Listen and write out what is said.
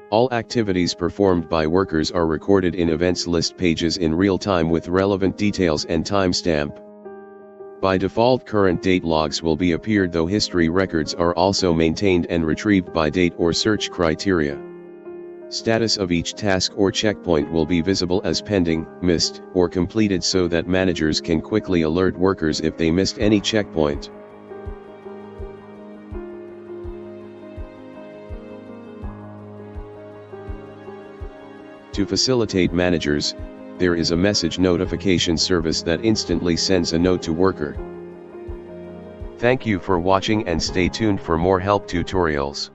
All activities performed by workers are recorded in events list pages in real time with relevant details and timestamp. By default, current date logs will be appeared, though history records are also maintained and retrieved by date or search criteria. Status of each task or checkpoint will be visible as pending, missed, or completed so that managers can quickly alert workers if they missed any checkpoint. To facilitate managers, there is a message notification service that instantly sends a note to worker. Thank you for watching and stay tuned for more help tutorials.